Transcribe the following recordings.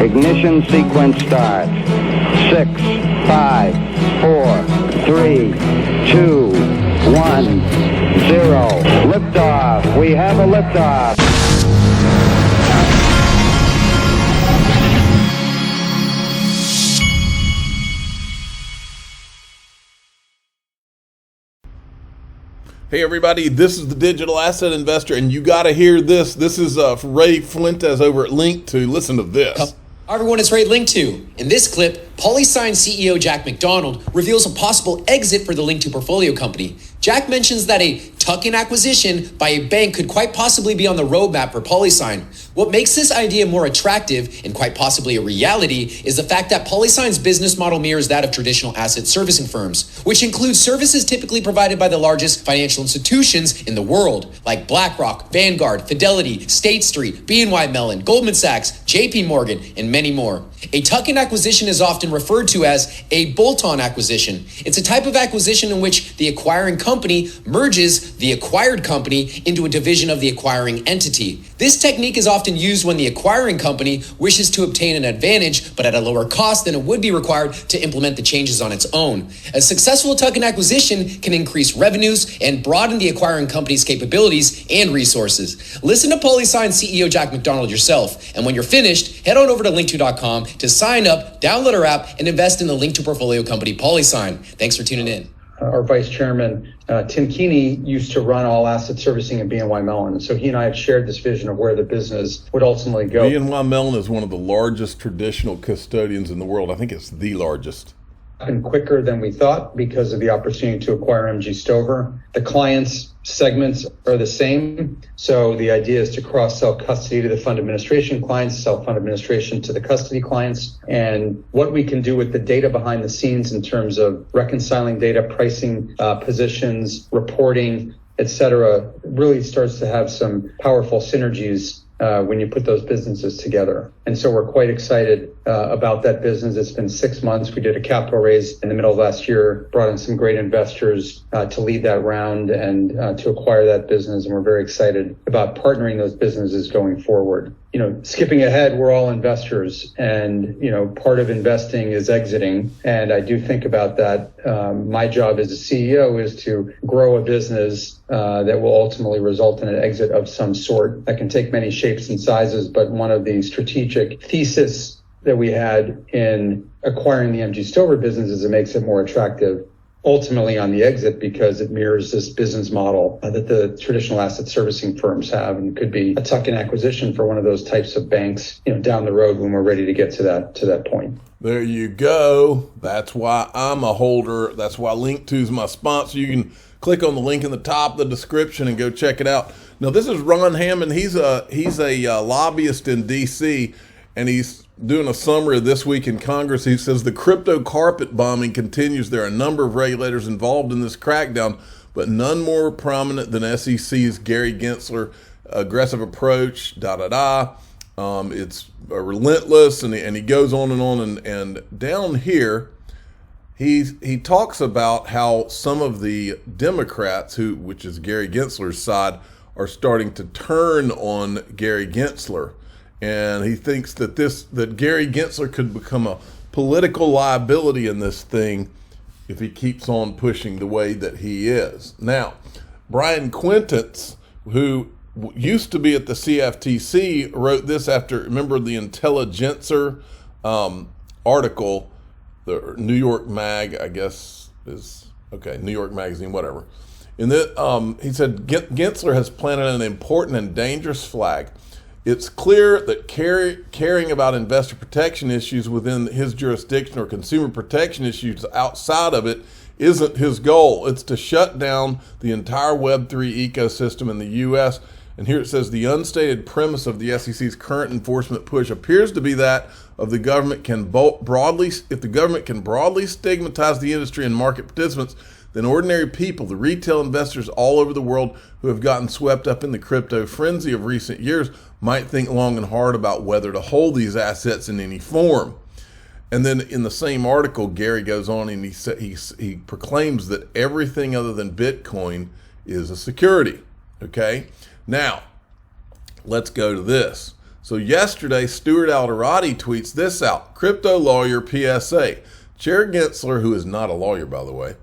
Ignition sequence starts. 6, 5, 4, 3, 2, 1, 0. Liftoff. We have a liftoff. Hey everybody, this is the Digital Asset Investor, and you got to hear this. This is Ray Fuentes over at Link2. Listen to this. Hi everyone, it's Ray Link2. In this clip, Polysign CEO Jack McDonald reveals a possible exit for the Link2 portfolio company. Jack mentions that a tuck-in acquisition by a bank could quite possibly be on the roadmap for Polysign. What makes this idea more attractive and quite possibly a reality is the fact that Polysign's business model mirrors that of traditional asset servicing firms, which includes services typically provided by the largest financial institutions in the world, like BlackRock, Vanguard, Fidelity, State Street, BNY Mellon, Goldman Sachs, JP Morgan, and many more. A tuck-in acquisition is often referred to as a bolt-on acquisition. It's a type of acquisition in which the acquiring company merges the acquired company into a division of the acquiring entity. This technique is often used when the acquiring company wishes to obtain an advantage, but at a lower cost than it would be required to implement the changes on its own. A successful tuck-in acquisition can increase revenues and broaden the acquiring company's capabilities and resources. Listen to Polysign CEO Jack McDonald yourself, and when you're finished, head on over to link2.com to sign up, download our app, and invest in the Link2 portfolio company Polysign. Thanks for tuning in. Our vice chairman, Tim Keeney, used to run all asset servicing at BNY Mellon. So he and I have shared this vision of where the business would ultimately go. BNY Mellon is one of the largest traditional custodians in the world. I think it's the largest. Happened quicker than we thought because of the opportunity to acquire MG Stover. The clients' segments are the same. So the idea is to cross-sell custody to the fund administration clients, sell fund administration to the custody clients. And what we can do with the data behind the scenes in terms of reconciling data, pricing positions, reporting, et cetera, really starts to have some powerful synergies when you put those businesses together. And so we're quite excited about that business. It's been 6 months. We did a capital raise in the middle of last year, brought in some great investors to lead that round and to acquire that business. And we're very excited about partnering those businesses going forward. You know, skipping ahead, we're all investors, and, you know, part of investing is exiting. And I do think about that. My job as a CEO is to grow a business that will ultimately result in an exit of some sort. That can take many shapes and sizes, but one of the strategic thesis that we had in acquiring the MG Stover business is it makes it more attractive ultimately on the exit because it mirrors this business model that the traditional asset servicing firms have, and could be a tuck-in acquisition for one of those types of banks, you know, down the road when we're ready to get to that point. There you go. That's why I'm a holder. That's why Link2 is my sponsor. You can click on the link in the top of the description and go check it out. Now, this is Ron Hammond. He's a lobbyist in D.C., and he's doing a summary of this week in Congress. He says the crypto carpet bombing continues. There are a number of regulators involved in this crackdown, but none more prominent than SEC's Gary Gensler aggressive approach, It's relentless, and he goes on. And down here, he talks about how some of the Democrats, which is Gary Gensler's side, are starting to turn on Gary Gensler. And he thinks that Gary Gensler could become a political liability in this thing if he keeps on pushing the way that he is. Now, Brian Quintenz, who used to be at the CFTC, wrote this after, remember the Intelligencer article, the New York Mag, I guess is, okay, New York Magazine, whatever. In that, he said, Gensler has planted an important and dangerous flag. It's clear that caring about investor protection issues within his jurisdiction or consumer protection issues outside of it isn't his goal. It's to shut down the entire Web3 ecosystem in the U.S. And here it says the unstated premise of the SEC's current enforcement push appears to be that of the government if the government can broadly stigmatize the industry and market participants, then ordinary people, the retail investors all over the world who have gotten swept up in the crypto frenzy of recent years, might think long and hard about whether to hold these assets in any form. And then in the same article, Gary goes on and he proclaims that everything other than Bitcoin is a security. Okay, now let's go to this. So yesterday, Stuart Alderati tweets this out. Crypto lawyer PSA. Chair Gensler, who is not a lawyer, by the way,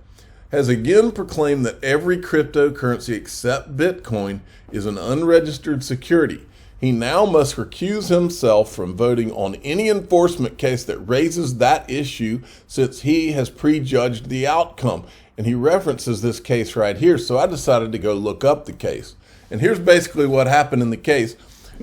has again proclaimed that every cryptocurrency except Bitcoin is an unregistered security. He now must recuse himself from voting on any enforcement case that raises that issue, since he has prejudged the outcome. And he references this case right here. So I decided to go look up the case. And here's basically what happened in the case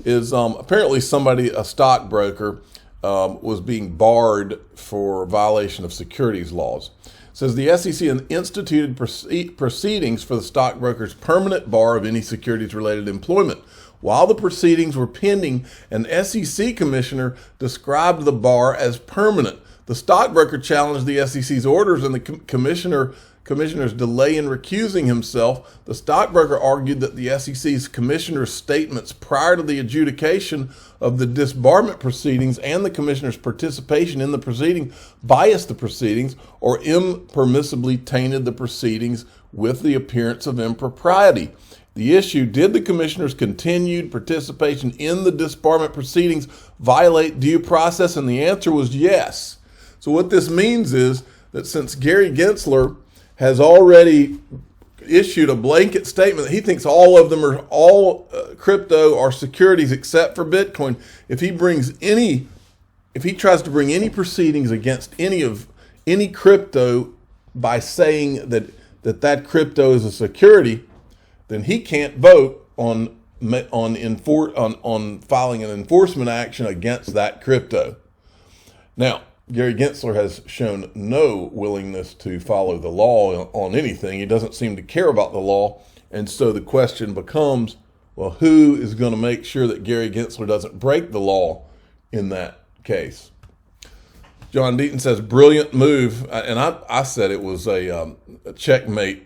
is apparently somebody, a stockbroker, was being barred for violation of securities laws. It says the SEC instituted proceedings for the stockbroker's permanent bar of any securities-related employment. While the proceedings were pending, an SEC commissioner described the bar as permanent. The stockbroker challenged the SEC's orders and the commissioner's delay in recusing himself. The stockbroker argued that the SEC's commissioner's statements prior to the adjudication of the disbarment proceedings and the commissioner's participation in the proceeding biased the proceedings or impermissibly tainted the proceedings with the appearance of impropriety. The issue, did the commissioner's continued participation in the disbarment proceedings violate due process? And the answer was yes. So what this means is that since Gary Gensler has already issued a blanket statement that he thinks all of them are crypto are securities except for Bitcoin, if he tries to bring any proceedings against any crypto by saying that crypto is a security, then he can't vote on filing an enforcement action against that crypto. Now, Gary Gensler has shown no willingness to follow the law on anything. He doesn't seem to care about the law. And so the question becomes, well, who is going to make sure that Gary Gensler doesn't break the law in that case? John Deaton says, brilliant move. And I said it was a checkmate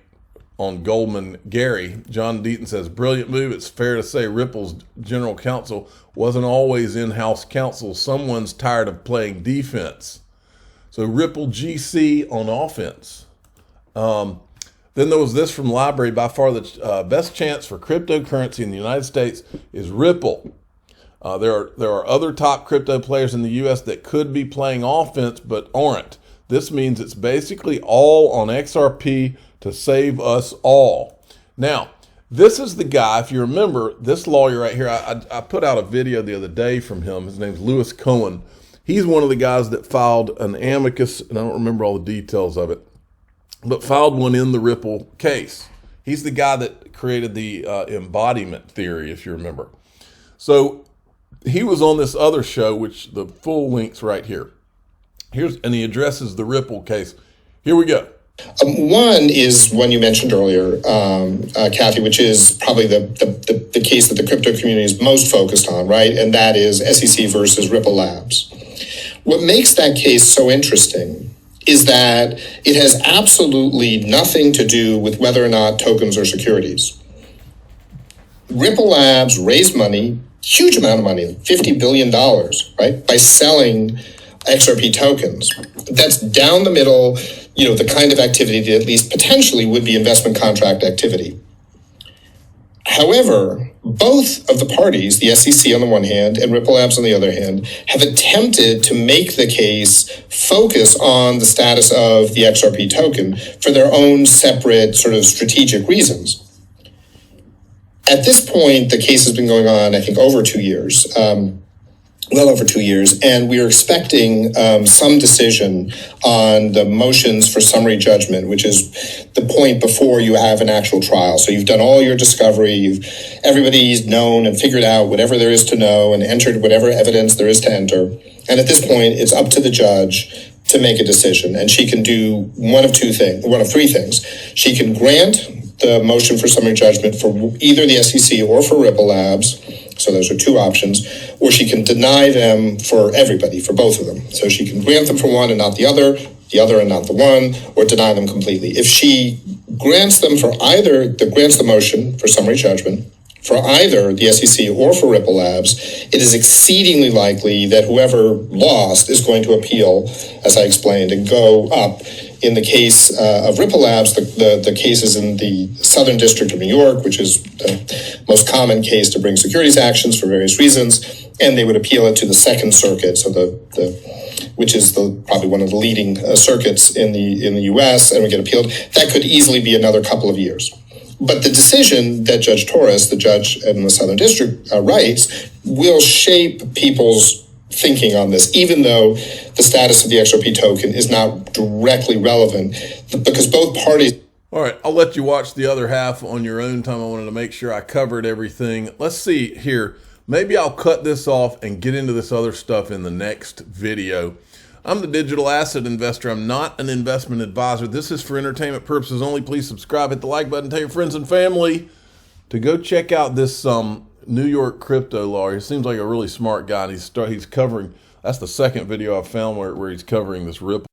on Goldman Gary. John Deaton says, brilliant move. It's fair to say Ripple's general counsel wasn't always in-house counsel. Someone's tired of playing defense. So Ripple GC on offense. Then there was this from Library. By far the best chance for cryptocurrency in the United States is Ripple. There are other top crypto players in the U.S. that could be playing offense but aren't. This means it's basically all on XRP to save us all. Now, this is the guy, if you remember, this lawyer right here, I put out a video the other day from him. His name's Lewis Cohen. He's one of the guys that filed an amicus, and I don't remember all the details of it, but filed one in the Ripple case. He's the guy that created the embodiment theory, if you remember. So he was on this other show, which the full link's right here. And he addresses the Ripple case. Here we go. One is one you mentioned earlier, Kathy, which is probably the case that the crypto community is most focused on, right? And that is SEC versus Ripple Labs. What makes that case so interesting is that it has absolutely nothing to do with whether or not tokens are securities. Ripple Labs raised money, huge amount of money, $50 billion, right, by selling XRP tokens. That's down the middle, the kind of activity that at least potentially would be investment contract activity. However, both of the parties, the SEC on the one hand and Ripple Labs on the other hand, have attempted to make the case focus on the status of the XRP token for their own separate sort of strategic reasons. At this point, the case has been going on, I think, over 2 years. Well over 2 years, and we are expecting some decision on the motions for summary judgment, which is the point before you have an actual trial. So you've done all your discovery, everybody's known and figured out whatever there is to know and entered whatever evidence there is to enter. And at this point, it's up to the judge to make a decision, and she can do one of three things. She can grant the motion for summary judgment for either the SEC or for Ripple Labs. So those are two options. Or she can deny them for everybody, for both of them. So she can grant them for one and not the other and not the one, or deny them completely. If she grants them for either, grants the motion for summary judgment for either the SEC or for Ripple Labs, it is exceedingly likely that whoever lost is going to appeal, as I explained, and go up. In the case of Ripple Labs, the case is in the Southern District of New York, which is the most common case to bring securities actions for various reasons. and they would appeal it to the Second Circuit, so which is probably one of the leading circuits in the U.S., and would get appealed. That could easily be another couple of years. But the decision that Judge Torres, the judge in the Southern District, writes will shape people's thinking on this, even though the status of the XRP token is not directly relevant, because both parties. All right, I'll let you watch the other half on your own time. I wanted to make sure I covered everything. Let's see here. Maybe I'll cut this off and get into this other stuff in the next video. I'm the digital asset investor. I'm not an investment advisor. This is for entertainment purposes only. Please subscribe, hit the like button, tell your friends and family to go check out this New York crypto lawyer. He seems like a really smart guy, and he's covering. That's the second video I've found where he's covering this Ripple